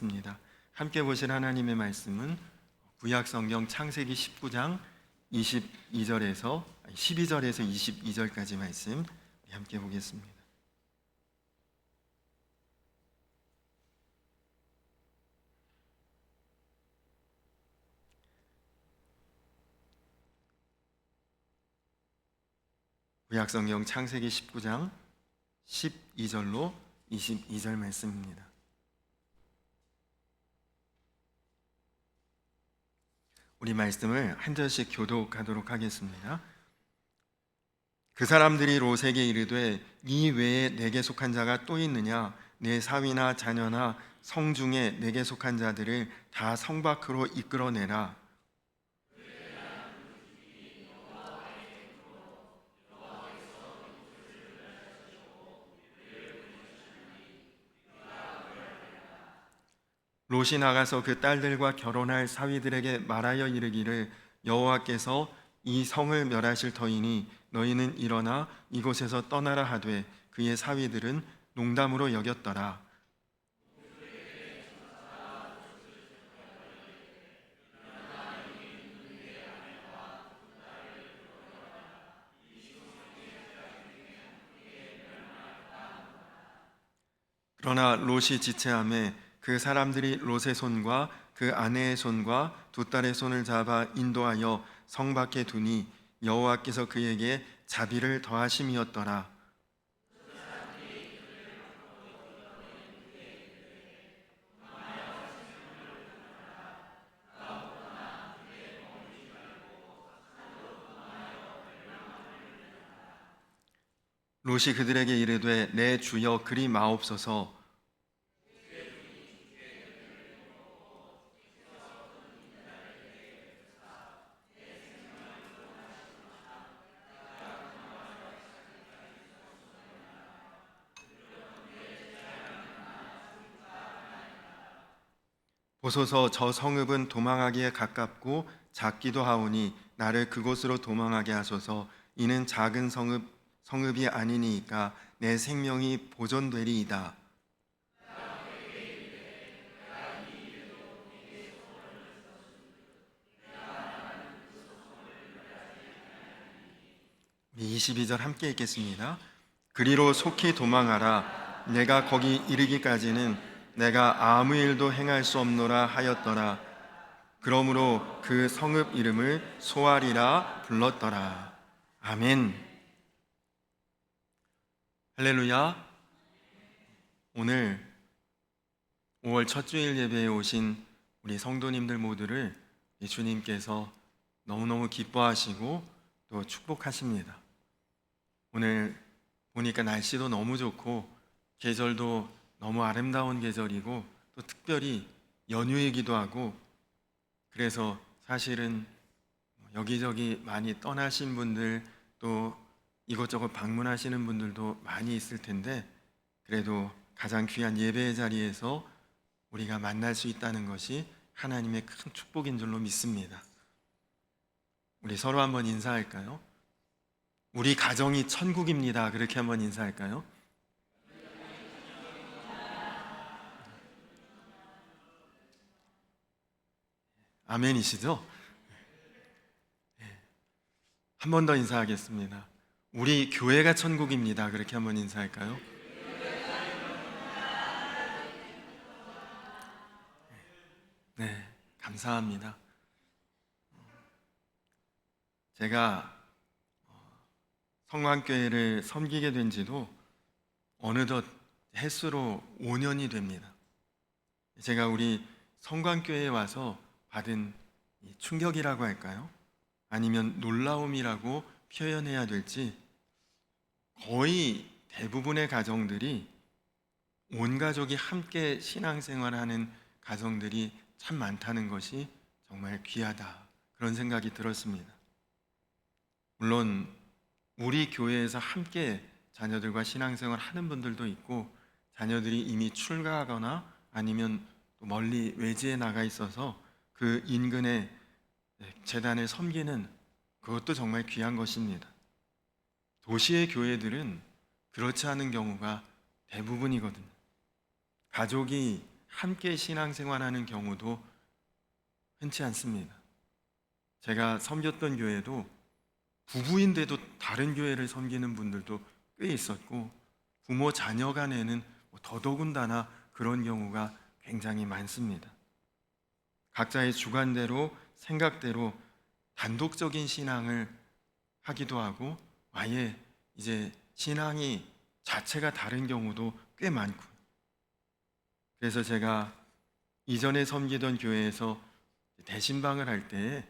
입니다. 함께 보실 하나님의 말씀은 구약 성경 창세기 19장 12절에서 22절까지 말씀 함께 보겠습니다. 구약 성경 창세기 19장 12절로 22절 말씀입니다. 우리 말씀을 한 절씩 교독하도록 하겠습니다. 그 사람들이 롯에게 이르되 이 외에 내게 속한 자가 또 있느냐? 내 사위나 자녀나 성 중에 내게 속한 자들을 다 성 밖으로 이끌어내라. 롯이 나가서 그 딸들과 결혼할 사위들에게 말하여 이르기를 여호와께서 이 성을 멸하실 터이니 너희는 일어나 이곳에서 떠나라 하되 그의 사위들은 농담으로 여겼더라. 그러나 롯이 지체하매 그 사람들이 롯의 손과 그 아내의 손과 두 딸의 손을 잡아 인도하여 성 밖에 두니 여호와께서 그에게 자비를 더하심이었더라. 롯이 그들에게 이르되 내 주여 그리 마옵소서. 보소서 저 성읍은 도망하기에 가깝고 작기도 하오니 나를 그곳으로 도망하게 하소서. 이는 작은 성읍이 아니니까 내 생명이 보존되리이다. 우리 22절 함께 읽겠습니다. 그리로 속히 도망하라. 내가 거기 이르기까지는 내가 아무 일도 행할 수 없노라 하였더라. 그러므로 그 성읍 이름을 소알이라 불렀더라. 아멘. 할렐루야. 오늘 5월 첫 주일 예배에 오신 우리 성도님들 모두를 주님께서 너무너무 기뻐하시고 또 축복하십니다. 오늘 보니까 날씨도 너무 좋고 계절도 너무 아름다운 계절이고 또 특별히 연휴이기도 하고, 그래서 사실은 여기저기 많이 떠나신 분들 또 이것저것 방문하시는 분들도 많이 있을 텐데, 그래도 가장 귀한 예배의 자리에서 우리가 만날 수 있다는 것이 하나님의 큰 축복인 줄로 믿습니다. 우리 서로 한번 인사할까요? 우리 가정이 천국입니다. 그렇게 한번 인사할까요? 아멘이시죠? 한 번 더 인사하겠습니다. 우리 교회가 천국입니다. 그렇게 한번 인사할까요? 네, 감사합니다. 제가 성광교회를 섬기게 된 지도 어느덧 햇수로 5년이 됩니다. 제가 우리 성광교회에 와서 받은 충격이라고 할까요? 아니면 놀라움이라고 표현해야 될지, 거의 대부분의 가정들이 온 가족이 함께 신앙생활하는 가정들이 참 많다는 것이 정말 귀하다, 그런 생각이 들었습니다. 물론 우리 교회에서 함께 자녀들과 신앙생활 하는 분들도 있고, 자녀들이 이미 출가하거나 아니면 또 멀리 외지에 나가 있어서 그 인근에 재단을 섬기는, 그것도 정말 귀한 것입니다. 도시의 교회들은 그렇지 않은 경우가 대부분이거든요. 가족이 함께 신앙생활하는 경우도 흔치 않습니다. 제가 섬겼던 교회도 부부인데도 다른 교회를 섬기는 분들도 꽤 있었고, 부모 자녀 간에는 더더군다나 그런 경우가 굉장히 많습니다. 각자의 주관대로 생각대로 단독적인 신앙을 하기도 하고, 아예 이제 신앙이 자체가 다른 경우도 꽤 많고, 그래서 제가 이전에 섬기던 교회에서 대신방을 할 때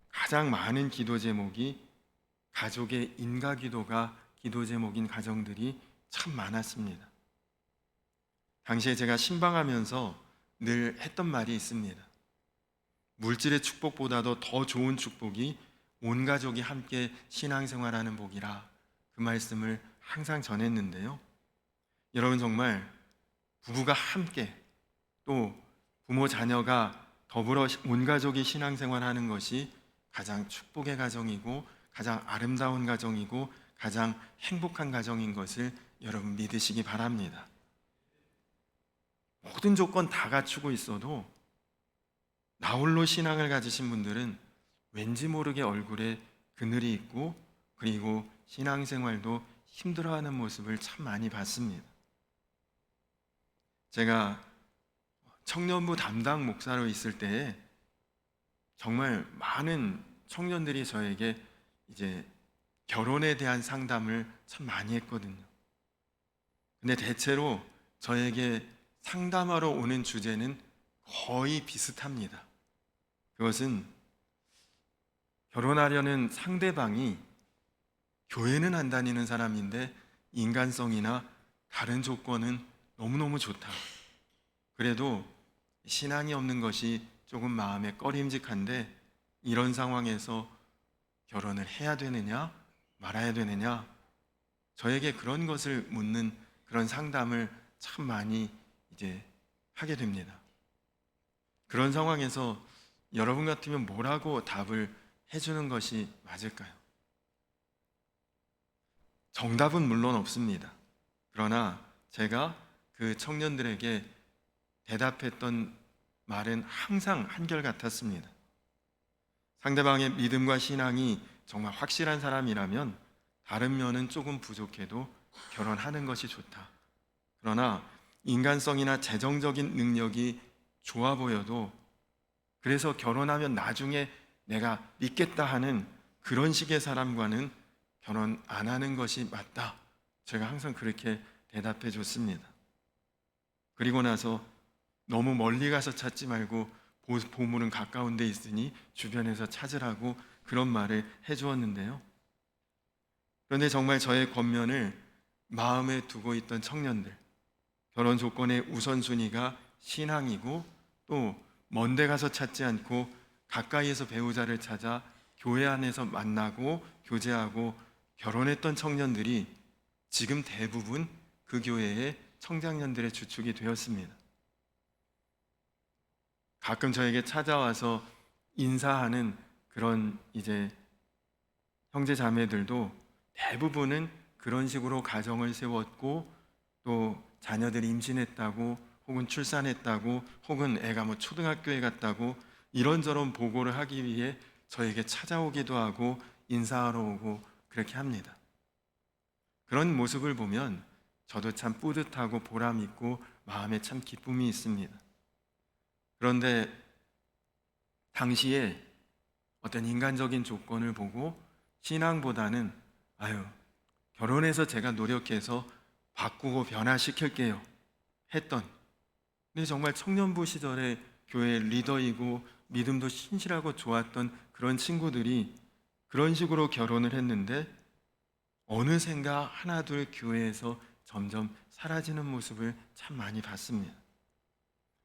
가장 많은 기도 제목이 가족의 인가 기도가 기도 제목인 가정들이 참 많았습니다. 당시에 제가 신방하면서 늘 했던 말이 있습니다. 물질의 축복보다도 더 좋은 축복이 온 가족이 함께 신앙생활하는 복이라, 그 말씀을 항상 전했는데요. 여러분, 정말 부부가 함께, 또 부모 자녀가 더불어 온 가족이 신앙생활하는 것이 가장 축복의 가정이고 가장 아름다운 가정이고 가장 행복한 가정인 것을 여러분 믿으시기 바랍니다. 모든 조건 다 갖추고 있어도 나홀로 신앙을 가지신 분들은 왠지 모르게 얼굴에 그늘이 있고, 그리고 신앙생활도 힘들어하는 모습을 참 많이 봤습니다. 제가 청년부 담당 목사로 있을 때에 정말 많은 청년들이 저에게 이제 결혼에 대한 상담을 참 많이 했거든요. 근데 대체로 저에게 상담하러 오는 주제는 거의 비슷합니다. 그것은 결혼하려는 상대방이 교회는 안 다니는 사람인데 인간성이나 다른 조건은 너무너무 좋다. 그래도 신앙이 없는 것이 조금 마음에 꺼림직한데, 이런 상황에서 결혼을 해야 되느냐 말아야 되느냐, 저에게 그런 것을 묻는 그런 상담을 참 많이 이제 하게 됩니다. 그런 상황에서 여러분 같으면 뭐라고 답을 해주는 것이 맞을까요? 정답은 물론 없습니다. 그러나 제가 그 청년들에게 대답했던 말은 항상 한결같았습니다. 상대방의 믿음과 신앙이 정말 확실한 사람이라면 다른 면은 조금 부족해도 결혼하는 것이 좋다. 그러나 인간성이나 재정적인 능력이 좋아 보여도, 그래서 결혼하면 나중에 내가 믿겠다 하는 그런 식의 사람과는 결혼 안 하는 것이 맞다. 제가 항상 그렇게 대답해 줬습니다. 그리고 나서 너무 멀리 가서 찾지 말고 보물은 가까운 데 있으니 주변에서 찾으라고 그런 말을 해 주었는데요. 그런데 정말 저의 권면을 마음에 두고 있던 청년들, 결혼 조건의 우선순위가 신앙이고, 또 먼데 가서 찾지 않고 가까이에서 배우자를 찾아 교회 안에서 만나고 교제하고 결혼했던 청년들이 지금 대부분 그 교회의 청장년들의 주축이 되었습니다. 가끔 저에게 찾아와서 인사하는 그런 이제 형제 자매들도 대부분은 그런 식으로 가정을 세웠고, 또 자녀들이 임신했다고, 혹은 출산했다고, 혹은 애가 초등학교에 갔다고 이런저런 보고를 하기 위해 저에게 찾아오기도 하고 인사하러 오고 그렇게 합니다. 그런 모습을 보면 저도 참 뿌듯하고 보람 있고 마음에 참 기쁨이 있습니다. 그런데 당시에 어떤 인간적인 조건을 보고 신앙보다는 결혼해서 제가 노력해서 바꾸고 변화시킬게요 했던, 근데 정말 청년부 시절에 교회 리더이고 믿음도 신실하고 좋았던 그런 친구들이 그런 식으로 결혼을 했는데 어느샌가 하나둘 교회에서 점점 사라지는 모습을 참 많이 봤습니다.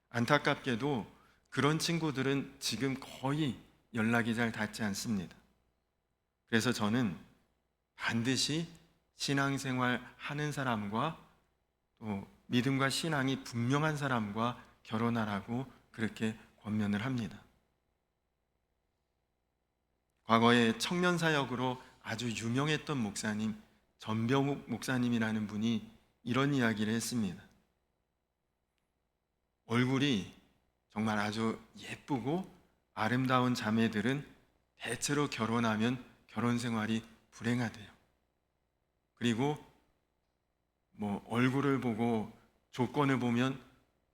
안타깝게도 그런 친구들은 지금 거의 연락이 잘 닿지 않습니다. 그래서 저는 반드시 신앙생활 하는 사람과, 또 믿음과 신앙이 분명한 사람과 결혼하라고 그렇게 권면을 합니다. 과거에 청년 사역으로 아주 유명했던 목사님, 전병욱 목사님이라는 분이 이런 이야기를 했습니다. 얼굴이 정말 아주 예쁘고 아름다운 자매들은 대체로 결혼하면 결혼 생활이 불행하대요. 그리고 얼굴을 보고 조건을 보면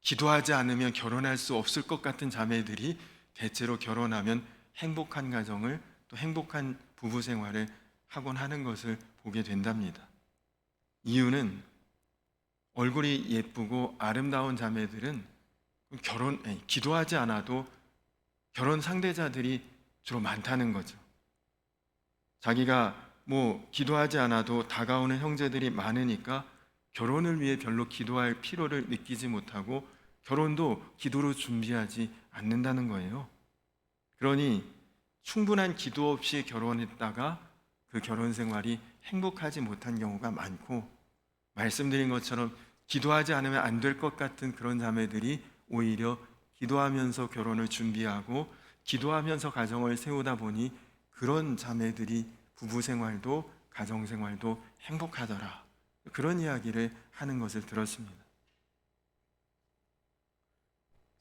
기도하지 않으면 결혼할 수 없을 것 같은 자매들이 대체로 결혼하면 행복한 가정을, 또 행복한 부부 생활을 하곤 하는 것을 보게 된답니다. 이유는 얼굴이 예쁘고 아름다운 자매들은 기도하지 않아도 결혼 상대자들이 주로 많다는 거죠. 자기가 기도하지 않아도 다가오는 형제들이 많으니까 결혼을 위해 별로 기도할 필요를 느끼지 못하고 결혼도 기도로 준비하지 않는다는 거예요. 그러니 충분한 기도 없이 결혼했다가 그 결혼 생활이 행복하지 못한 경우가 많고, 말씀드린 것처럼 기도하지 않으면 안 될 것 같은 그런 자매들이 오히려 기도하면서 결혼을 준비하고 기도하면서 가정을 세우다 보니 그런 자매들이 부부 생활도 가정 생활도 행복하더라, 그런 이야기를 하는 것을 들었습니다.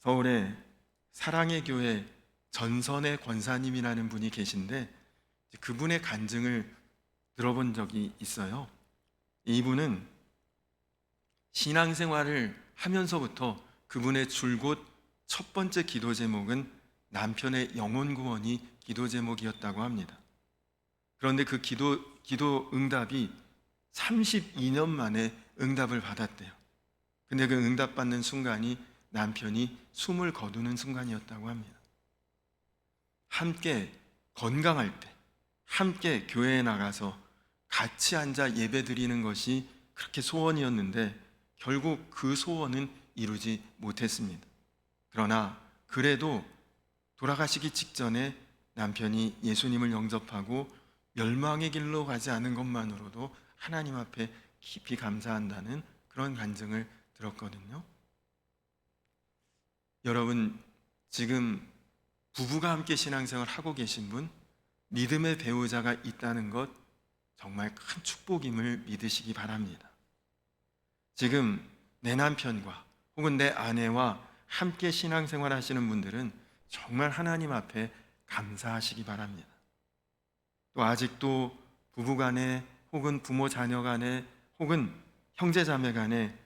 서울에 사랑의 교회 전선의 권사님이라는 분이 계신데 그분의 간증을 들어본 적이 있어요. 이분은 신앙생활을 하면서부터 그분의 줄곧 첫 번째 기도 제목은 남편의 영혼 구원이 기도 제목이었다고 합니다. 그런데 그 기도 응답이 32년 만에 응답을 받았대요. 근데 그 응답받는 순간이 남편이 숨을 거두는 순간이었다고 합니다. 함께 건강할 때, 함께 교회에 나가서 같이 앉아 예배 드리는 것이 그렇게 소원이었는데 결국 그 소원은 이루지 못했습니다. 그러나 그래도 돌아가시기 직전에 남편이 예수님을 영접하고 멸망의 길로 가지 않은 것만으로도 하나님 앞에 깊이 감사한다는 그런 간증을 들었거든요. 여러분, 지금 부부가 함께 신앙생활을 하고 계신 분, 믿음의 배우자가 있다는 것 정말 큰 축복임을 믿으시기 바랍니다. 지금 내 남편과 혹은 내 아내와 함께 신앙생활 하시는 분들은 정말 하나님 앞에 감사하시기 바랍니다. 또 아직도 부부간에 혹은 부모 자녀 간에 혹은 형제 자매 간에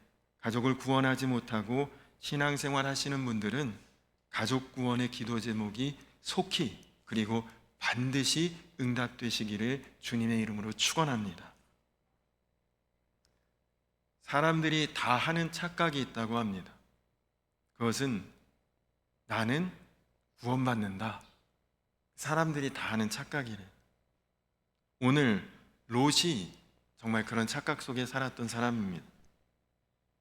가족을 구원하지 못하고 신앙생활 하시는 분들은 가족 구원의 기도 제목이 속히 그리고 반드시 응답되시기를 주님의 이름으로 축원합니다. 사람들이 다 하는 착각이 있다고 합니다. 그것은 나는 구원받는다. 사람들이 다 하는 착각이래요. 오늘 롯이 정말 그런 착각 속에 살았던 사람입니다.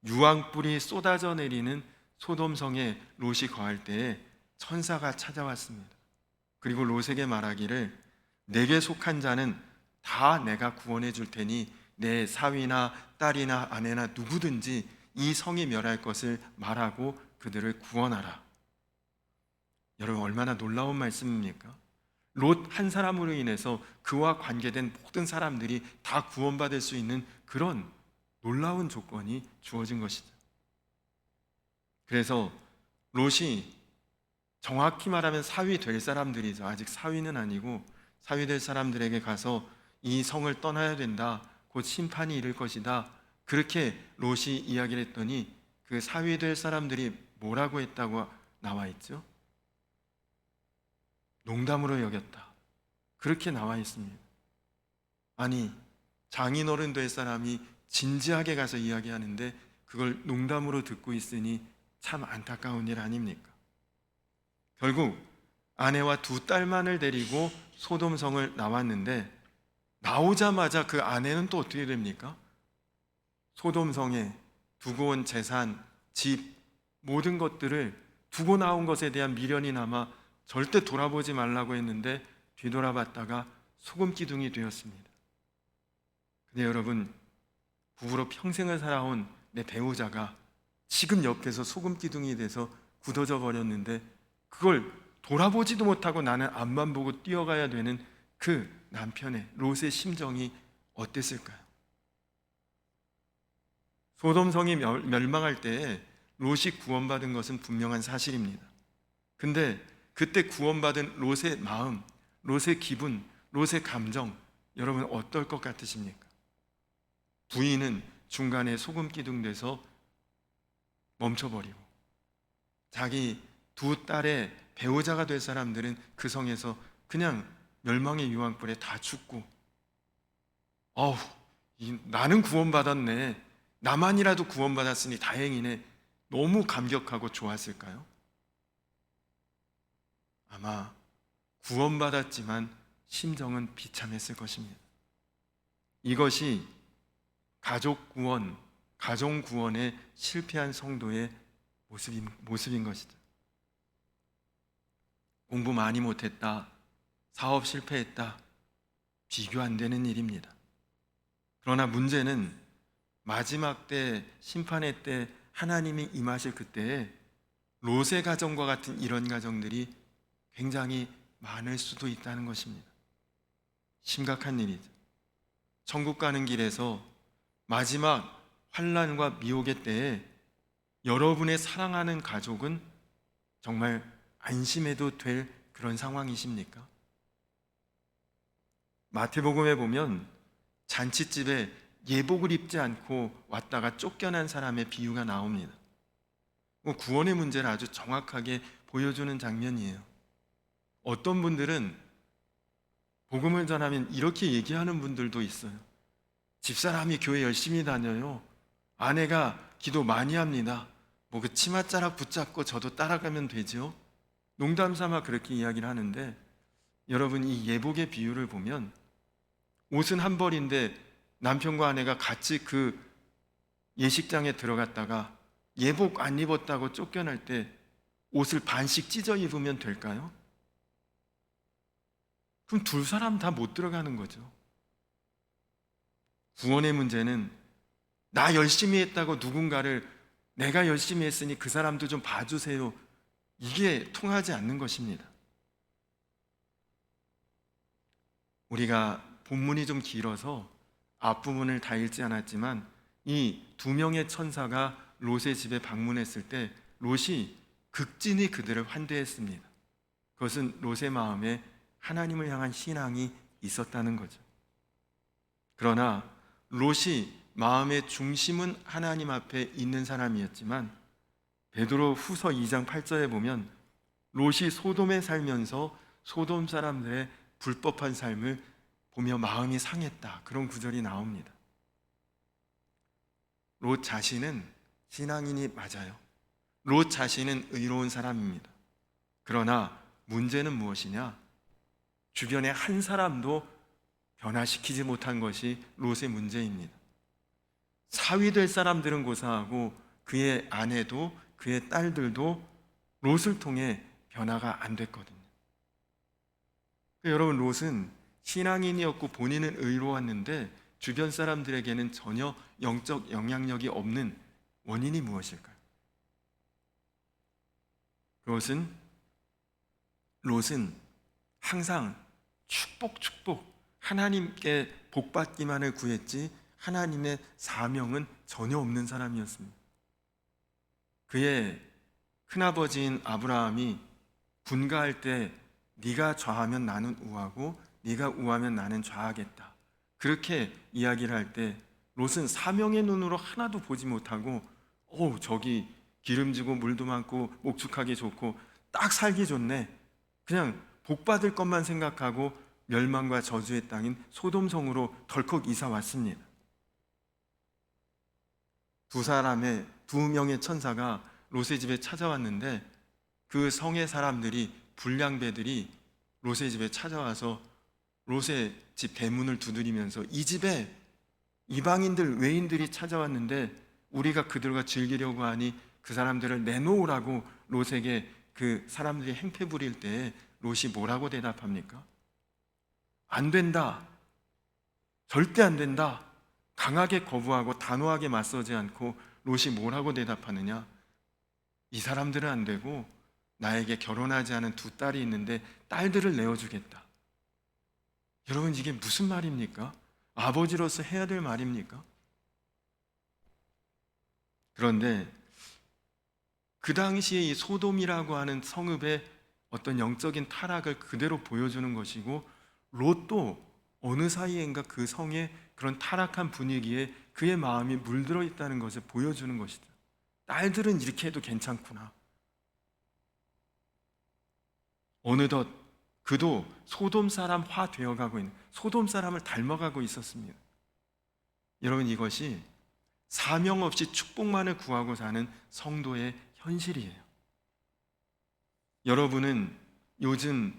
유황불이 쏟아져 내리는 소돔성에 롯이 거할 때에 천사가 찾아왔습니다. 그리고 롯에게 말하기를 내게 속한 자는 다 내가 구원해 줄 테니 내 사위나 딸이나 아내나 누구든지 이 성이 멸할 것을 말하고 그들을 구원하라. 여러분, 얼마나 놀라운 말씀입니까? 롯 한 사람으로 인해서 그와 관계된 모든 사람들이 다 구원받을 수 있는 그런 놀라운 조건이 주어진 것이죠. 그래서 롯이 정확히 말하면 사위 될 사람들이죠. 아직 사위는 아니고 사위 될 사람들에게 가서 이 성을 떠나야 된다, 곧 심판이 이를 것이다, 그렇게 롯이 이야기를 했더니 그 사위 될 사람들이 뭐라고 했다고 나와 있죠? 농담으로 여겼다, 그렇게 나와 있습니다. 아니, 장인어른 될 사람이 진지하게 가서 이야기하는데 그걸 농담으로 듣고 있으니 참 안타까운 일 아닙니까? 결국 아내와 두 딸만을 데리고 소돔성을 나왔는데 나오자마자 그 아내는 또 어떻게 됩니까? 소돔성에 두고 온 재산, 집, 모든 것들을 두고 나온 것에 대한 미련이 남아 절대 돌아보지 말라고 했는데 뒤돌아봤다가 소금기둥이 되었습니다. 근데 여러분, 부부로 평생을 살아온 내 배우자가 지금 옆에서 소금기둥이 돼서 굳어져 버렸는데 그걸 돌아보지도 못하고 나는 앞만 보고 뛰어가야 되는 그 남편의 롯의 심정이 어땠을까요? 소돔성이 멸망할 때에 롯이 구원받은 것은 분명한 사실입니다. 근데 그때 구원받은 롯의 마음, 롯의 기분, 롯의 감정, 여러분 어떨 것 같으십니까? 부인은 중간에 소금 기둥 돼서 멈춰버리고, 자기 두 딸의 배우자가 될 사람들은 그 성에서 그냥 멸망의 유황불에 다 죽고, 어우, 나는 구원받았네, 나만이라도 구원받았으니 다행이네, 너무 감격하고 좋았을까요? 아마 구원받았지만 심정은 비참했을 것입니다. 이것이 가족 구원, 가정 구원에 실패한 성도의 모습인 것이죠. 공부 많이 못했다, 사업 실패했다, 비교 안 되는 일입니다. 그러나 문제는 마지막 때, 심판의 때 하나님이 임하실 그때에 롯의 가정과 같은 이런 가정들이 굉장히 많을 수도 있다는 것입니다. 심각한 일이죠. 천국 가는 길에서 마지막 환난과 미혹의 때에 여러분의 사랑하는 가족은 정말 안심해도 될 그런 상황이십니까? 마태복음에 보면 잔치집에 예복을 입지 않고 왔다가 쫓겨난 사람의 비유가 나옵니다. 구원의 문제를 아주 정확하게 보여주는 장면이에요. 어떤 분들은 복음을 전하면 이렇게 얘기하는 분들도 있어요. 집사람이 교회 열심히 다녀요. 아내가 기도 많이 합니다. 뭐 그 치맛자락 붙잡고 저도 따라가면 되죠. 농담 삼아 그렇게 이야기를 하는데, 여러분 이 예복의 비유를 보면 옷은 한 벌인데 남편과 아내가 같이 그 예식장에 들어갔다가 예복 안 입었다고 쫓겨날 때 옷을 반씩 찢어 입으면 될까요? 그럼 두 사람 다 못 들어가는 거죠. 구원의 문제는 나 열심히 했다고 누군가를 내가 열심히 했으니 그 사람도 좀 봐주세요, 이게 통하지 않는 것입니다. 우리가 본문이 좀 길어서 앞부분을 다 읽지 않았지만 이 두 명의 천사가 롯의 집에 방문했을 때 롯이 극진히 그들을 환대했습니다. 그것은 롯의 마음에 하나님을 향한 신앙이 있었다는 거죠. 그러나 롯이 마음의 중심은 하나님 앞에 있는 사람이었지만 베드로 후서 2장 8절에 보면 롯이 소돔에 살면서 소돔 사람들의 불법한 삶을 보며 마음이 상했다, 그런 구절이 나옵니다. 롯 자신은 신앙인이 맞아요. 롯 자신은 의로운 사람입니다. 그러나 문제는 무엇이냐? 주변의 한 사람도 변화시키지 못한 것이 롯의 문제입니다. 사위 될 사람들은 고사하고 그의 아내도 그의 딸들도 롯을 통해 변화가 안 됐거든요. 여러분, 롯은 신앙인이었고 본인은 의로웠는데 주변 사람들에게는 전혀 영적 영향력이 없는 원인이 무엇일까요? 롯은 항상 축복, 하나님께 복받기만을 구했지 하나님의 사명은 전혀 없는 사람이었습니다. 그의 큰아버지인 아브라함이 분가할 때 네가 좌하면 나는 우하고 네가 우하면 나는 좌하겠다, 그렇게 이야기를 할 때 롯은 사명의 눈으로 하나도 보지 못하고 저기 기름지고 물도 많고 목축하기 좋고 딱 살기 좋네, 그냥 복받을 것만 생각하고 멸망과 저주의 땅인 소돔성으로 덜컥 이사 왔습니다. 두 명의 천사가 롯의 집에 찾아왔는데 그 성의 사람들이, 불량배들이 롯의 집에 찾아와서 롯의 집 대문을 두드리면서 이 집에 이방인들, 외인들이 찾아왔는데 우리가 그들과 즐기려고 하니 그 사람들을 내놓으라고 롯에게 그 사람들이 행패 부릴 때 롯이 뭐라고 대답합니까? 안 된다, 절대 안 된다, 강하게 거부하고 단호하게 맞서지 않고 롯이 뭐라고 대답하느냐? 이 사람들은 안 되고 나에게 결혼하지 않은 두 딸이 있는데 딸들을 내어주겠다. 여러분, 이게 무슨 말입니까? 아버지로서 해야 될 말입니까? 그런데 그 당시에 이 소돔이라고 하는 성읍의 어떤 영적인 타락을 그대로 보여주는 것이고, 롯도 어느 사이엔가 그 성의 그런 타락한 분위기에 그의 마음이 물들어 있다는 것을 보여주는 것이죠. 딸들은 이렇게 해도 괜찮구나. 어느덧 그도 소돔 사람화 되어가고 있는, 소돔 사람을 닮아가고 있었습니다. 여러분, 이것이 사명 없이 축복만을 구하고 사는 성도의 현실이에요. 여러분은 요즘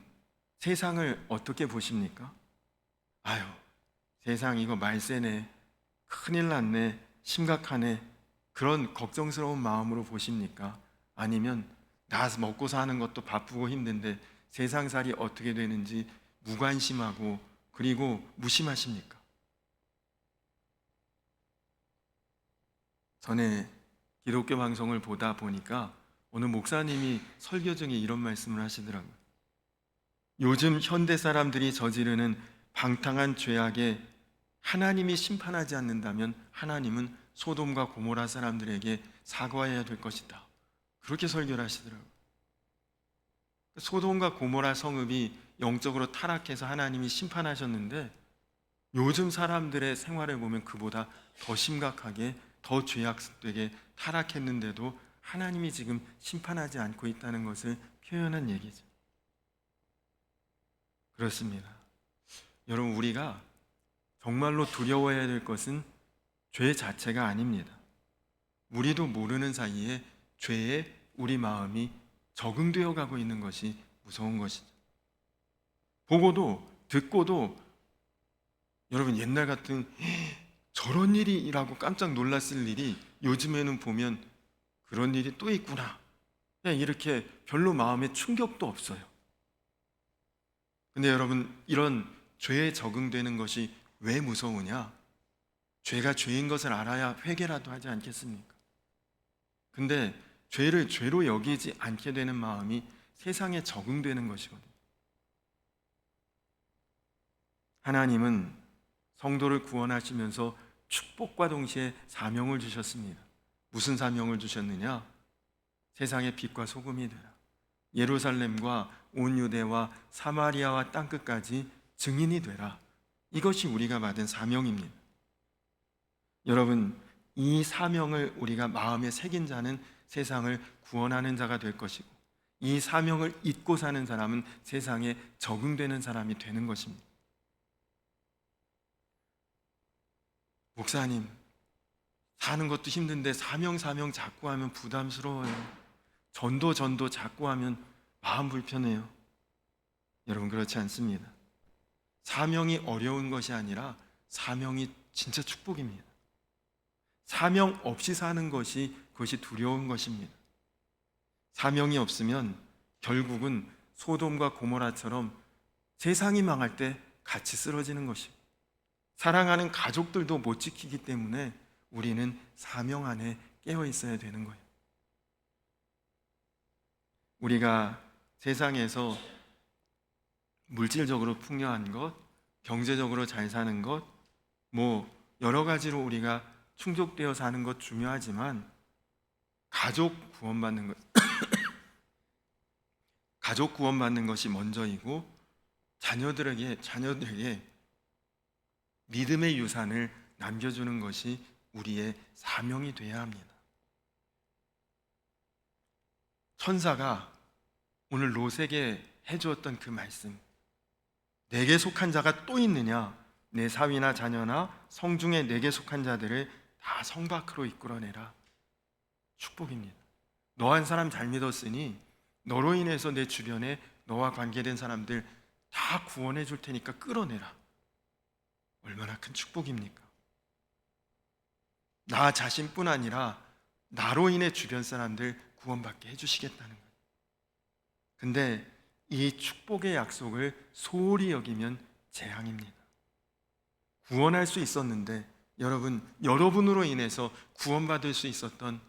세상을 어떻게 보십니까? 아유, 세상 이거 말세네, 큰일 났네, 심각하네, 그런 걱정스러운 마음으로 보십니까? 아니면 나 먹고 사는 것도 바쁘고 힘든데 세상살이 어떻게 되는지 무관심하고 그리고 무심하십니까? 전에 기독교 방송을 보다 보니까 어느 목사님이 설교 중에 이런 말씀을 하시더라고요. 요즘 현대 사람들이 저지르는 방탕한 죄악에 하나님이 심판하지 않는다면 하나님은 소돔과 고모라 사람들에게 사과해야 될 것이다. 그렇게 설교를 하시더라고요. 소돔과 고모라 성읍이 영적으로 타락해서 하나님이 심판하셨는데, 요즘 사람들의 생활을 보면 그보다 더 심각하게, 더 죄악되게 타락했는데도 하나님이 지금 심판하지 않고 있다는 것을 표현한 얘기죠. 그렇습니다. 여러분, 우리가 정말로 두려워해야 될 것은 죄 자체가 아닙니다. 우리도 모르는 사이에 죄에 우리 마음이 적응되어 가고 있는 것이 무서운 것이죠. 보고도 듣고도 여러분, 옛날 같은 저런 일이라고 깜짝 놀랐을 일이 요즘에는 보면 그런 일이 또 있구나, 그냥 이렇게 별로 마음에 충격도 없어요. 근데 여러분, 이런 죄에 적응되는 것이 왜 무서우냐? 죄가 죄인 것을 알아야 회개라도 하지 않겠습니까? 근데 죄를 죄로 여기지 않게 되는 마음이 세상에 적응되는 것이거든요. 하나님은 성도를 구원하시면서 축복과 동시에 사명을 주셨습니다. 무슨 사명을 주셨느냐? 세상의 빛과 소금이 되라. 예루살렘과 온 유대와 사마리아와 땅끝까지 증인이 되라. 이것이 우리가 받은 사명입니다. 여러분, 이 사명을 우리가 마음에 새긴 자는 세상을 구원하는 자가 될 것이고, 이 사명을 잊고 사는 사람은 세상에 적응되는 사람이 되는 것입니다. 목사님, 사는 것도 힘든데 사명 자꾸 하면 부담스러워요. 전도 자꾸 하면 마음 불편해요. 여러분, 그렇지 않습니다. 사명이 어려운 것이 아니라 사명이 진짜 축복입니다. 사명 없이 사는 것이, 그것이 두려운 것입니다. 사명이 없으면 결국은 소돔과 고모라처럼 세상이 망할 때 같이 쓰러지는 것이고, 사랑하는 가족들도 못 지키기 때문에 우리는 사명 안에 깨어 있어야 되는 거예요. 우리가 세상에서 물질적으로 풍요한 것, 경제적으로 잘 사는 것, 여러 가지로 우리가 충족되어 사는 것 중요하지만, 가족 구원받는 것, 가족 구원받는 것이 먼저이고, 자녀들에게 믿음의 유산을 남겨주는 것이 우리의 사명이 되어야 합니다. 천사가 오늘 롯에게 해주었던 그 말씀, 내게 속한 자가 또 있느냐? 내 사위나 자녀나 성중에 내게 속한 자들을 다 성 밖으로 이끌어내라. 축복입니다. 너 한 사람 잘 믿었으니 너로 인해서 내 주변에 너와 관계된 사람들 다 구원해 줄 테니까 끌어내라. 얼마나 큰 축복입니까? 나 자신뿐 아니라 나로 인해 주변 사람들 구원받게 해주시겠다는 거예요. 근데 이 축복의 약속을 소홀히 여기면 재앙입니다. 구원할 수 있었는데, 여러분으로 인해서 구원받을 수 있었던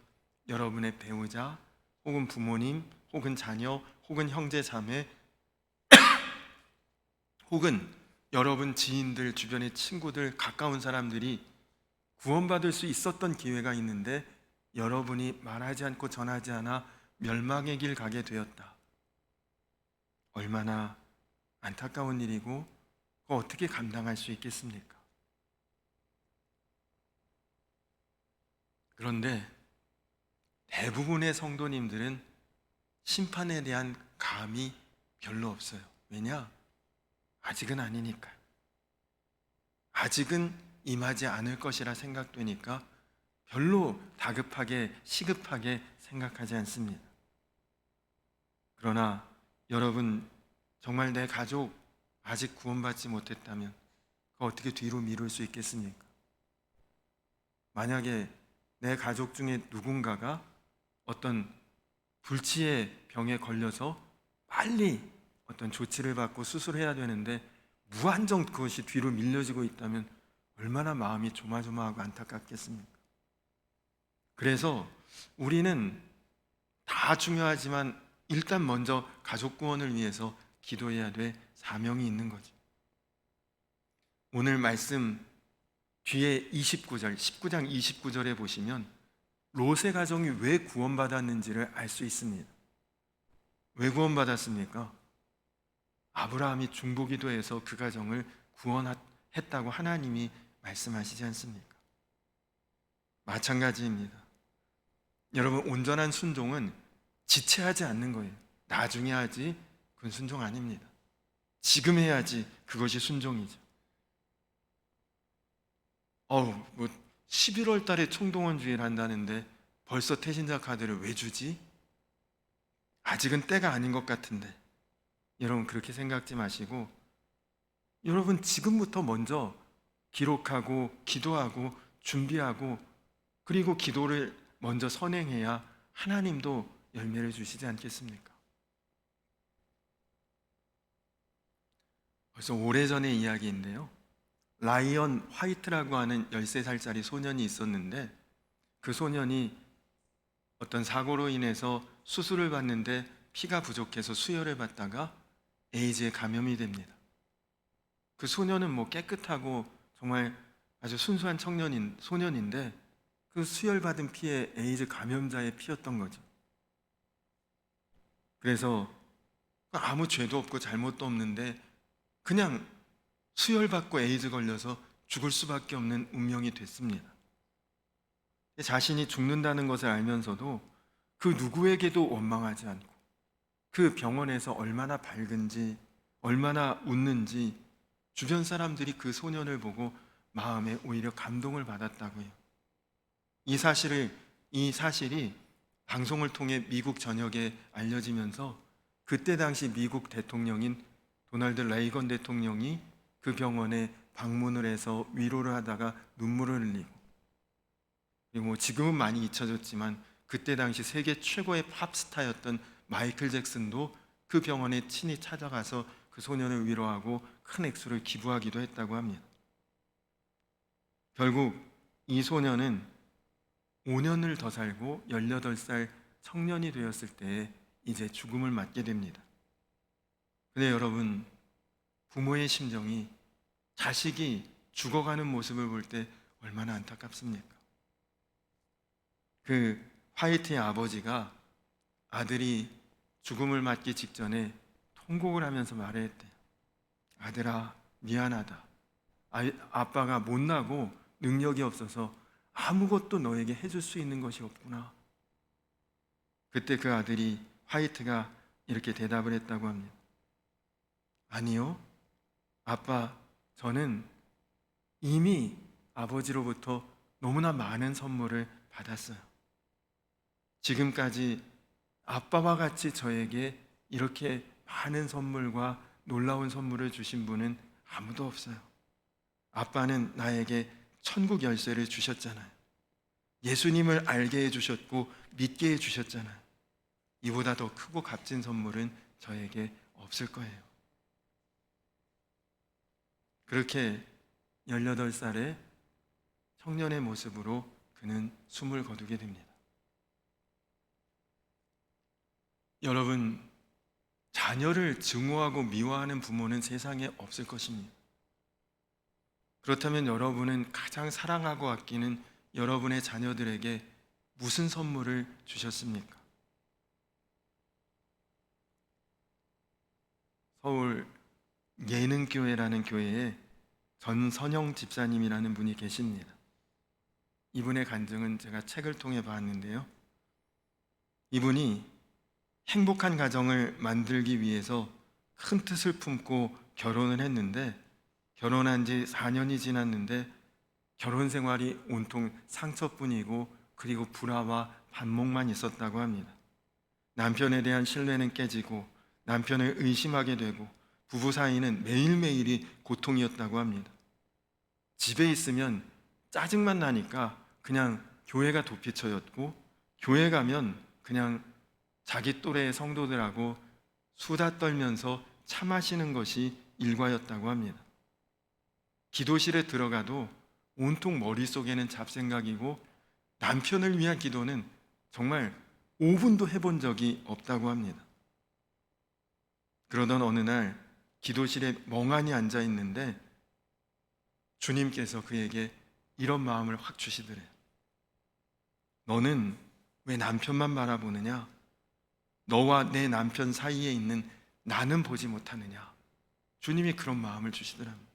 여러분의 배우자, 혹은 부모님, 혹은 자녀, 혹은 형제 자매, 혹은 여러분 지인들, 주변의 친구들, 가까운 사람들이 구원받을 수 있었던 기회가 있는데 여러분이 말하지 않고 전하지 않아 멸망의 길 가게 되었다. 얼마나 안타까운 일이고 그거 어떻게 감당할 수 있겠습니까? 그런데 대부분의 성도님들은 심판에 대한 감이 별로 없어요. 왜냐? 아직은 아니니까. 아직은 임하지 않을 것이라 생각되니까 별로 다급하게, 시급하게 생각하지 않습니다. 그러나 여러분, 정말 내 가족 아직 구원받지 못했다면 그거 어떻게 뒤로 미룰 수 있겠습니까? 만약에 내 가족 중에 누군가가 어떤 불치의 병에 걸려서 빨리 어떤 조치를 받고 수술해야 되는데 무한정 그것이 뒤로 밀려지고 있다면 얼마나 마음이 조마조마하고 안타깝겠습니까? 그래서 우리는 다 중요하지만 일단 먼저 가족 구원을 위해서 기도해야 될 사명이 있는 거죠. 오늘 말씀 뒤에 19절, 19장 29절에 보시면 롯의 가정이 왜 구원받았는지를 알 수 있습니다. 왜 구원받았습니까? 아브라함이 중보기도해서 그 가정을 구원했다고 하나님이 말씀하시지 않습니까? 마찬가지입니다. 여러분, 온전한 순종은 지체하지 않는 거예요. 나중에 하지, 그건 순종 아닙니다. 지금 해야지, 그것이 순종이죠. 뭐 11월 달에 총동원 주일 한다는데 벌써 태신자 카드를 왜 주지? 아직은 때가 아닌 것 같은데. 여러분, 그렇게 생각지 마시고 여러분 지금부터 먼저 기록하고 기도하고 준비하고 그리고 기도를 먼저 선행해야 하나님도 열매를 주시지 않겠습니까? 벌써 오래전의 이야기인데요, 라이언 화이트라고 하는 13살짜리 소년이 있었는데 그 소년이 어떤 사고로 인해서 수술을 받는데 피가 부족해서 수혈을 받다가 에이즈에 감염이 됩니다. 그 소년은 깨끗하고 정말 아주 순수한 소년인데 그 수혈받은 피에 에이즈 감염자의 피였던 거죠. 그래서 아무 죄도 없고 잘못도 없는데 그냥 수혈받고 에이즈 걸려서 죽을 수밖에 없는 운명이 됐습니다. 자신이 죽는다는 것을 알면서도 그 누구에게도 원망하지 않고 그 병원에서 얼마나 밝은지 얼마나 웃는지 주변 사람들이 그 소년을 보고 마음에 오히려 감동을 받았다고요. 이 사실이 방송을 통해 미국 전역에 알려지면서 그때 당시 미국 대통령인 도널드 레이건 대통령이 그 병원에 방문을 해서 위로를 하다가 눈물을 흘리고, 그리고 지금은 많이 잊혀졌지만 그때 당시 세계 최고의 팝스타였던 마이클 잭슨도 그 병원에 친히 찾아가서 그 소년을 위로하고 큰 액수를 기부하기도 했다고 합니다. 결국 이 소년은 5년을 더 살고 18살 청년이 되었을 때에 이제 죽음을 맞게 됩니다. 근데 여러분, 부모의 심정이 자식이 죽어가는 모습을 볼 때 얼마나 안타깝습니까? 그 화이트의 아버지가 아들이 죽음을 맞기 직전에 통곡을 하면서 말했대요. 아들아, 미안하다. 아빠가 못나고 능력이 없어서 아무것도 너에게 해줄 수 있는 것이 없구나. 그때 그 아들이, 화이트가 이렇게 대답을 했다고 합니다. 아니요, 아빠, 저는 이미 아버지로부터 너무나 많은 선물을 받았어요. 지금까지 아빠와 같이 저에게 이렇게 많은 선물과 놀라운 선물을 주신 분은 아무도 없어요. 아빠는 나에게 천국 열쇠를 주셨잖아요. 예수님을 알게 해주셨고 믿게 해주셨잖아요. 이보다 더 크고 값진 선물은 저에게 없을 거예요. 그렇게 18살의 청년의 모습으로 그는 숨을 거두게 됩니다. 여러분, 자녀를 증오하고 미워하는 부모는 세상에 없을 것입니다. 그렇다면 여러분은 가장 사랑하고 아끼는 여러분의 자녀들에게 무슨 선물을 주셨습니까? 서울 예능교회라는 교회에 전선영 집사님이라는 분이 계십니다. 이분의 간증은 제가 책을 통해 봤는데요. 이분이 행복한 가정을 만들기 위해서 큰 뜻을 품고 결혼을 했는데, 결혼한 지 4년이 지났는데 결혼 생활이 온통 상처뿐이고, 그리고 불화와 반목만 있었다고 합니다. 남편에 대한 신뢰는 깨지고 남편을 의심하게 되고, 부부 사이는 매일매일이 고통이었다고 합니다. 집에 있으면 짜증만 나니까 그냥 교회가 도피처였고, 교회 가면 그냥 자기 또래의 성도들하고 수다 떨면서 차 마시는 것이 일과였다고 합니다. 기도실에 들어가도 온통 머릿속에는 잡생각이고, 남편을 위한 기도는 정말 5분도 해본 적이 없다고 합니다. 그러던 어느 날 기도실에 멍하니 앉아 있는데 주님께서 그에게 이런 마음을 확 주시더래요. 너는 왜 남편만 바라보느냐? 너와 내 남편 사이에 있는 나는 보지 못하느냐? 주님이 그런 마음을 주시더랍니다.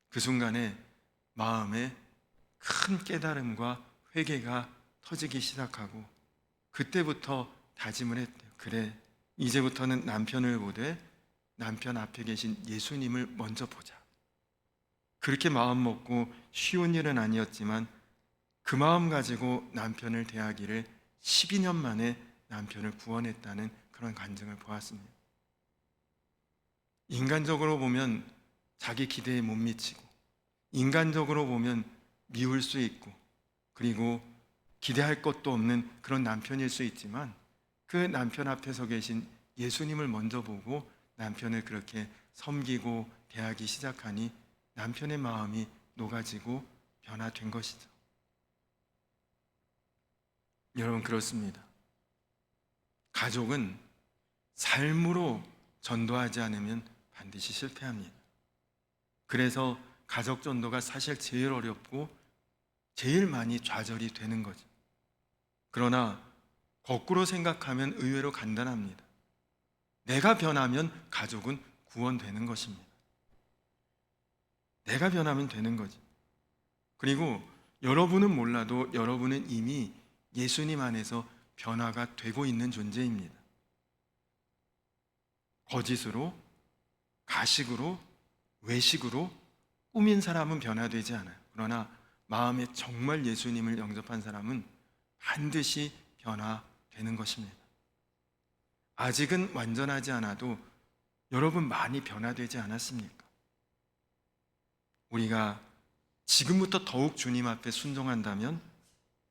그 순간에 마음에 큰 깨달음과 회개가 터지기 시작하고, 그때부터 다짐을 했대요. 그래, 이제부터는 남편을 보되 남편 앞에 계신 예수님을 먼저 보자. 그렇게 마음 먹고 쉬운 일은 아니었지만, 그 마음 가지고 남편을 대하기를 12년 만에 남편을 구원했다는 그런 간증을 보았습니다. 인간적으로 보면 자기 기대에 못 미치고, 인간적으로 보면 미울 수 있고, 그리고 기대할 것도 없는 그런 남편일 수 있지만, 그 남편 앞에 서 계신 예수님을 먼저 보고 남편을 그렇게 섬기고 대하기 시작하니 남편의 마음이 녹아지고 변화된 것이죠. 여러분, 그렇습니다. 가족은 삶으로 전도하지 않으면 반드시 실패합니다. 그래서 가족 전도가 사실 제일 어렵고 제일 많이 좌절이 되는 거죠. 그러나 거꾸로 생각하면 의외로 간단합니다. 내가 변하면 가족은 구원되는 것입니다. 내가 변하면 되는 거지. 그리고 여러분은 몰라도 여러분은 이미 예수님 안에서 변화가 되고 있는 존재입니다. 거짓으로, 가식으로, 외식으로 꾸민 사람은 변화되지 않아요. 그러나 마음에 정말 예수님을 영접한 사람은 반드시 변화되는 것입니다. 아직은 완전하지 않아도 여러분 많이 변화되지 않았습니까? 우리가 지금부터 더욱 주님 앞에 순종한다면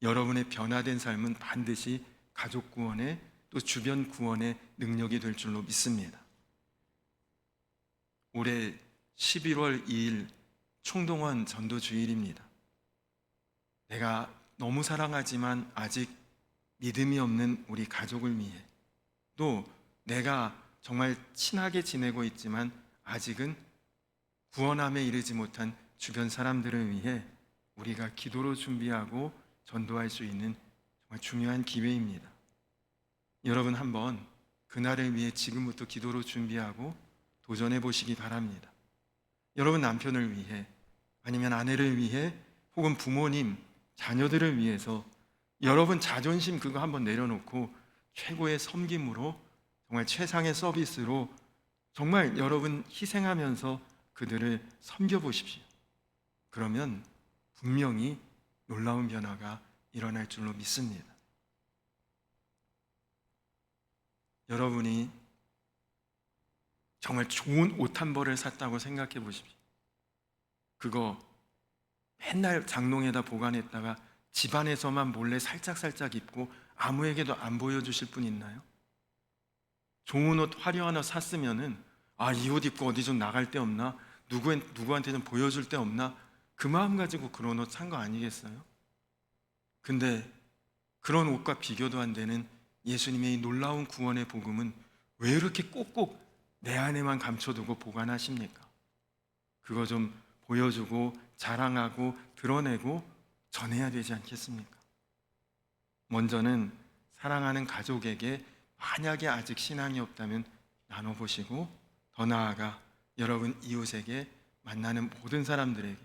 여러분의 변화된 삶은 반드시 가족 구원의, 또 주변 구원의 능력이 될 줄로 믿습니다. 올해 11월 2일 총동원 전도 주일입니다. 내가 너무 사랑하지만 아직 믿음이 없는 우리 가족을 위해, 또 내가 정말 친하게 지내고 있지만 아직은 구원함에 이르지 못한 주변 사람들을 위해 우리가 기도로 준비하고 전도할 수 있는 정말 중요한 기회입니다. 여러분, 한번 그날을 위해 지금부터 기도로 준비하고 도전해 보시기 바랍니다. 여러분 남편을 위해, 아니면 아내를 위해, 혹은 부모님, 자녀들을 위해서 여러분 자존심 그거 한번 내려놓고 최고의 섬김으로, 정말 최상의 서비스로 정말 여러분 희생하면서 그들을 섬겨보십시오. 그러면 분명히 놀라운 변화가 일어날 줄로 믿습니다. 여러분이 정말 좋은 옷 한 벌을 샀다고 생각해 보십시오. 그거 맨날 장롱에다 보관했다가 집안에서만 몰래 살짝살짝 입고 아무에게도 안 보여주실 분 있나요? 좋은 옷, 화려한 옷 샀으면은 이 옷 입고 어디 좀 나갈 데 없나? 누구한테 좀 보여줄 데 없나? 그 마음 가지고 그런 옷 산 거 아니겠어요? 근데 그런 옷과 비교도 안 되는 예수님의 이 놀라운 구원의 복음은 왜 이렇게 꼭꼭 내 안에만 감춰두고 보관하십니까? 그거 좀 보여주고 자랑하고 드러내고 전해야 되지 않겠습니까? 먼저는 사랑하는 가족에게 만약에 아직 신앙이 없다면 나눠보시고 더 나아가 여러분 이웃에게 만나는 모든 사람들에게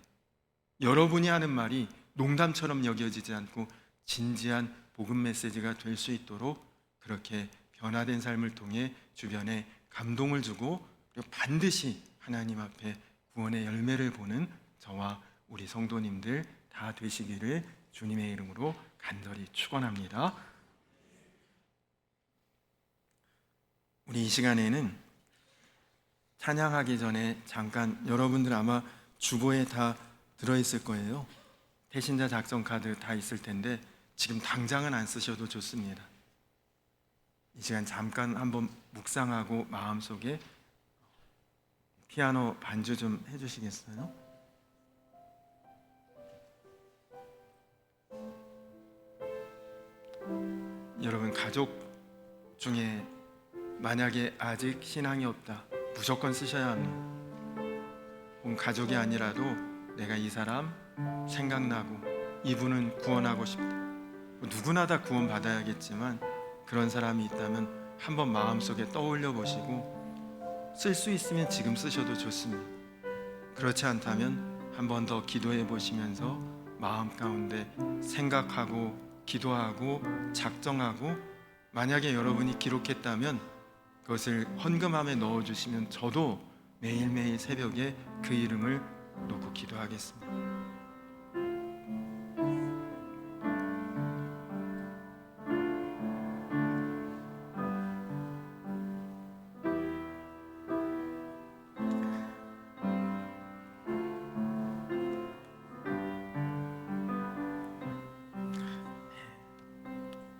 여러분이 하는 말이 농담처럼 여겨지지 않고 진지한 복음 메시지가 될 수 있도록 그렇게 변화된 삶을 통해 주변에 감동을 주고 그리고 반드시 하나님 앞에 구원의 열매를 보는 저와 우리 성도님들 다 되시기를 주님의 이름으로 간절히 축원합니다. 우리 이 시간에는 찬양하기 전에 잠깐 여러분들 아마 주보에 다 들어있을 거예요. 태신자 작성 카드 다 있을 텐데 지금 당장은 안 쓰셔도 좋습니다. 이 시간 잠깐 한번 묵상하고 마음속에 피아노 반주 좀 해주시겠어요? 여러분 가족 중에 만약에 아직 신앙이 없다 무조건 쓰셔야 합니다. 혹은 가족이 아니라도 내가 이 사람 생각나고 이분은 구원하고 싶다. 누구나 다 구원 받아야겠지만 그런 사람이 있다면 한번 마음속에 떠올려 보시고 쓸 수 있으면 지금 쓰셔도 좋습니다. 그렇지 않다면 한 번 더 기도해 보시면서 마음 가운데 생각하고 기도하고 작정하고 만약에 여러분이 기록했다면 그것을 헌금함에 넣어주시면 저도 매일매일 새벽에 그 이름을 놓고 기도하겠습니다.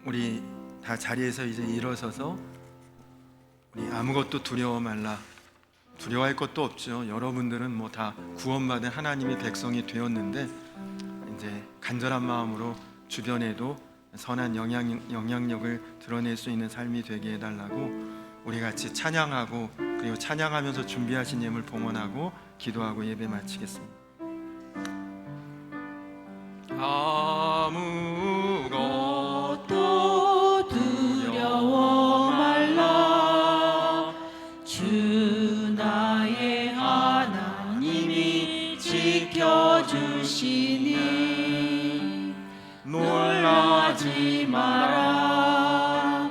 우리 다 자리에서 이제 일어서서 우리 아무것도 두려워 말라. 두려워할 것도 없죠. 여러분들은 뭐 다 구원받은 하나님의 백성이 되었는데 이제 간절한 마음으로 주변에도 선한 영향력을 드러낼 수 있는 삶이 되게 해달라고 우리 같이 찬양하고 그리고 찬양하면서 준비하신 예물 봉헌하고 기도하고 예배 마치겠습니다. 아무것도 두려워 말라. 주 나의 하나님이 지켜주시니 놀라지 마라.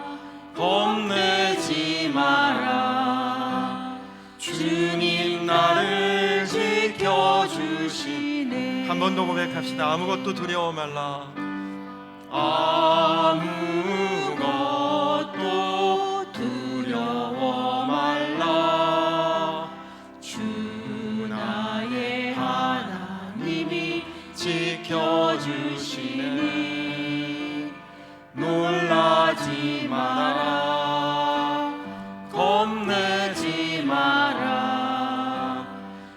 겁내지 마라. 주님 나를 지켜주시네. 한 번 더 고백합시다. 아무것도 두려워 말라. 아무것도 두려워 말라. 주 나의 하나님이 지켜주시니 놀라지 마라. 겁내지 마라.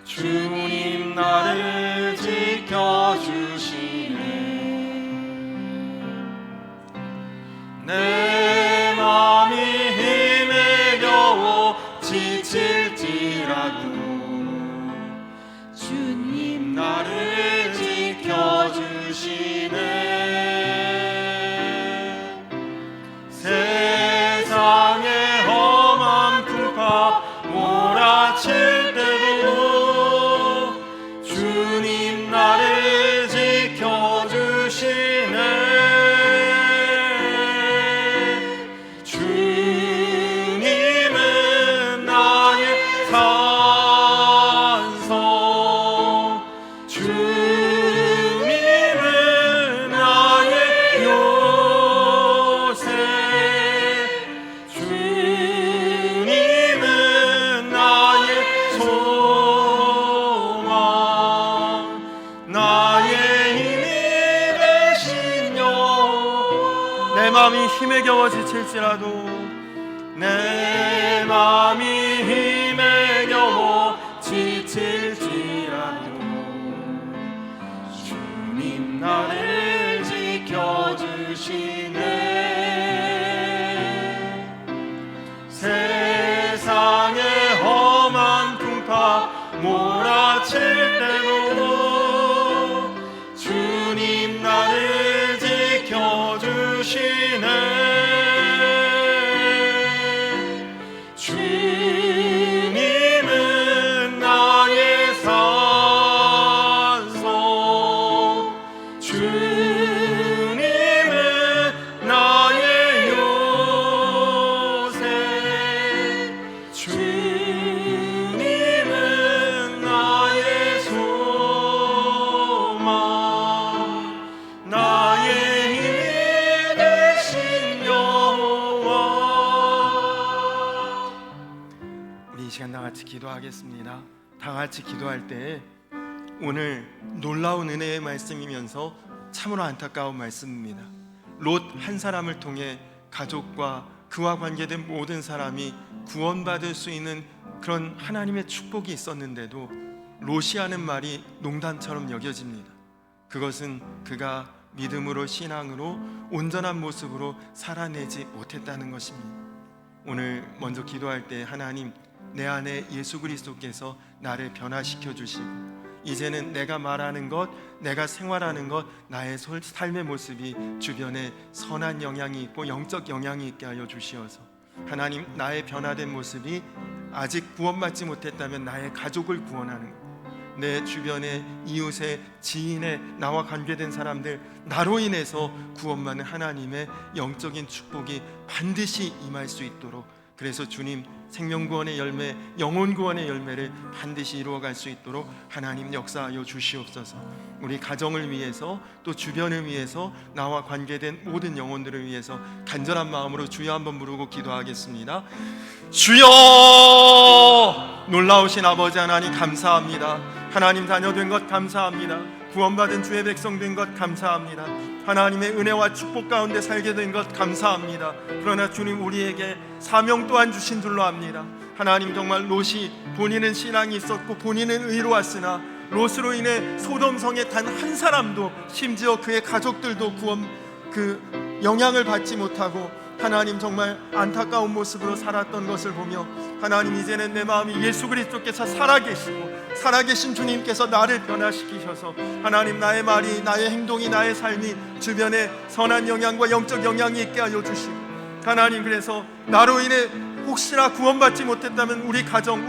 주님 나를 지켜주시네. 내 맘이 힘에 겨워 지칠지라도 주님 나를 지켜주시네. 세상의 험한 풍파 몰아칠 때도 주님 나를 지켜주시네. 주님은 나의 산성, 주님은 나의 요새, 주님은 나의 소망, 나의 힘이 되신 여. 내 맘이 힘에 겨워 지칠지라도 내 맘이 힘에 겨워 지칠지라도 주님 나를 지켜주시네. 세상의 험한 풍파 몰아칠 때도 주님 나를 지켜주시네. 주님은 나의 산성, 주님은 나의 요새, 주님은 나의 소망, 나의 힘이 되신 여. 내 맘이 힘에 겨워 지칠지라도 내 맘이 힘에 겨워 지칠지라도 주님 나를 지켜주시네. 세상의 험한 풍파 몰아칠 때도 주님 나를 지켜주시네. 주님은 나의 산성, 주님은 나의 요새, 주님은 나의 힘이 되신 여. 시간 다 같이 기도하겠습니다. 다 같이 기도할 때 오늘 놀라운 은혜의 말씀이면서 참으로 안타까운 말씀입니다. 롯 한 사람을 통해 가족과 그와 관계된 모든 사람이 구원받을 수 있는 그런 하나님의 축복이 있었는데도 롯이 하는 말이 농담처럼 여겨집니다. 그것은 그가 믿음으로 신앙으로 온전한 모습으로 살아내지 못했다는 것입니다. 오늘 먼저 기도할 때 하나님, 내 안에 예수 그리스도께서 나를 변화시켜 주시고 이제는 내가 말하는 것, 내가 생활하는 것, 나의 삶의 모습이 주변에 선한 영향이 있고 영적 영향이 있게 하여 주시어서 하나님, 나의 변화된 모습이 아직 구원받지 못했다면 나의 가족을 구원하는 것, 내 주변의 이웃의 지인의 나와 관계된 사람들, 나로 인해서 구원받는 하나님의 영적인 축복이 반드시 임할 수 있도록, 그래서 주님 생명구원의 열매, 영혼구원의 열매를 반드시 이루어갈 수 있도록 하나님 역사하여 주시옵소서. 우리 가정을 위해서 또 주변을 위해서 나와 관계된 모든 영혼들을 위해서 간절한 마음으로 주여 한번 부르고 기도하겠습니다. 주여! 놀라우신 아버지 하나님 감사합니다. 하나님 자녀 된 것 감사합니다. 구원받은 주의 백성 된 것 감사합니다. 하나님의 은혜와 축복 가운데 살게 된 것 감사합니다. 그러나 주님, 우리에게 사명 또한 주신 줄로 압니다. 하나님, 정말 롯이 본인은 신앙이 있었고 본인은 의로웠으나 롯으로 인해 소돔성의 단 한 사람도, 심지어 그의 가족들도 그 영향을 받지 못하고 하나님 정말 안타까운 모습으로 살았던 것을 보며 하나님, 이제는 내 마음이 예수 그리스도께서 살아계신 주님께서 나를 변화시키셔서 하나님, 나의 말이, 나의 행동이, 나의 삶이 주변에 선한 영향과 영적 영향이 있게 하여 주시고 하나님, 그래서 나로 인해 혹시나 구원받지 못했다면 우리 가정,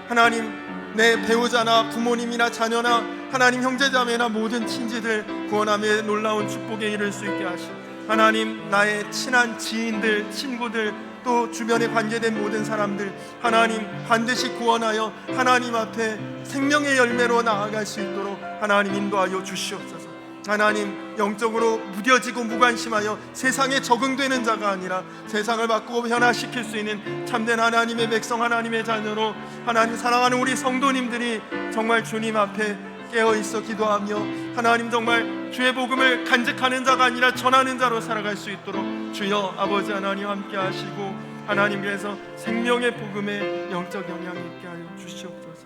하나님, 내 배우자나 부모님이나 자녀나 하나님 형제자매나 모든 친지들 구원함의 놀라운 축복에 이를 수 있게 하시고 하나님, 나의 친한 지인들, 친구들, 또 주변에 관계된 모든 사람들 하나님 반드시 구원하여 하나님 앞에 생명의 열매로 나아갈 수 있도록 하나님 인도하여 주시옵소서. 하나님, 영적으로 무뎌지고 무관심하여 세상에 적응되는 자가 아니라 세상을 바꾸고 변화시킬 수 있는 참된 하나님의 백성, 하나님의 자녀로 하나님 사랑하는 우리 성도님들이 정말 주님 앞에 깨어있어 기도하며 하나님, 정말 주의 복음을 간직하는 자가 아니라 전하는 자로 살아갈 수 있도록 주여 아버지 하나님 함께 하시고 하나님, 그래서 생명의 복음에 영적 영향이 있게 하여 주시옵소서.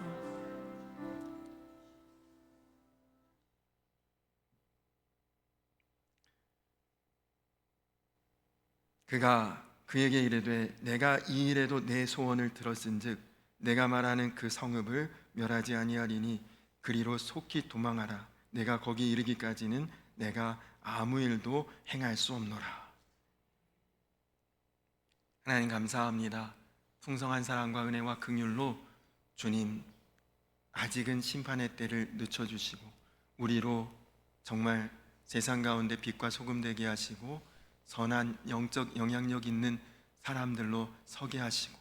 그가 그에게 이르되 내가 이 일에도 내 소원을 들었은즉 내가 말하는 그 성읍을 멸하지 아니하리니 그리로 속히 도망하라. 내가 거기 이르기까지는 내가 아무 일도 행할 수 없노라. 하나님 감사합니다. 풍성한 사랑과 은혜와 긍휼로 주님 아직은 심판의 때를 늦춰주시고 우리로 정말 세상 가운데 빛과 소금 되게 하시고 선한 영적 영향력 있는 사람들로 서게 하시고,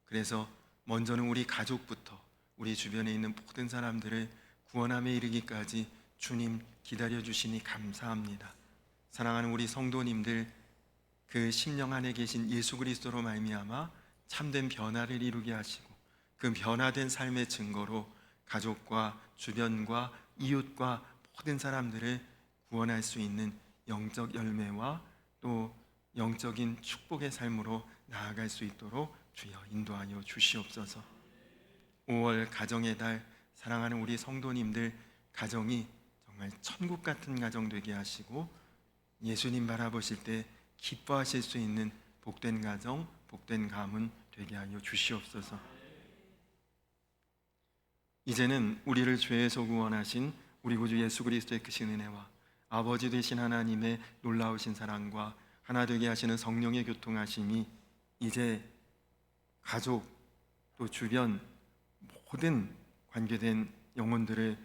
그래서 먼저는 우리 가족부터 우리 주변에 있는 모든 사람들을 구원함에 이르기까지 주님 기다려주시니 감사합니다. 사랑하는 우리 성도님들, 그 심령 안에 계신 예수 그리스도로 말미암아 참된 변화를 이루게 하시고 그 변화된 삶의 증거로 가족과 주변과 이웃과 모든 사람들을 구원할 수 있는 영적 열매와 또 영적인 축복의 삶으로 나아갈 수 있도록 주여 인도하여 주시옵소서. 5월 가정의 달, 사랑하는 우리 성도님들 가정이 정말 천국 같은 가정 되게 하시고 예수님 바라보실 때 기뻐하실 수 있는 복된 가정, 복된 가문 되게 하여 주시옵소서. 이제는 우리를 죄에서 구원하신 우리 구주 예수 그리스도의 크신 은혜와 아버지 되신 하나님의 놀라우신 사랑과 하나 되게 하시는 성령의 교통하심이 이제 가족 또 주변 모든 관계된 영혼들을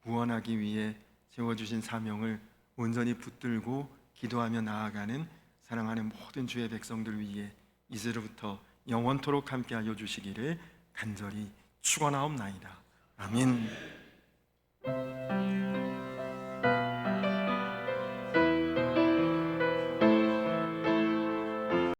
구원하기 위해 세워주신 사명을 온전히 붙들고 기도하며 나아가는 사랑하는 모든 주의 백성들 위해 이제로부터 영원토록 함께하여 주시기를 간절히 축원하옵나이다. 아멘.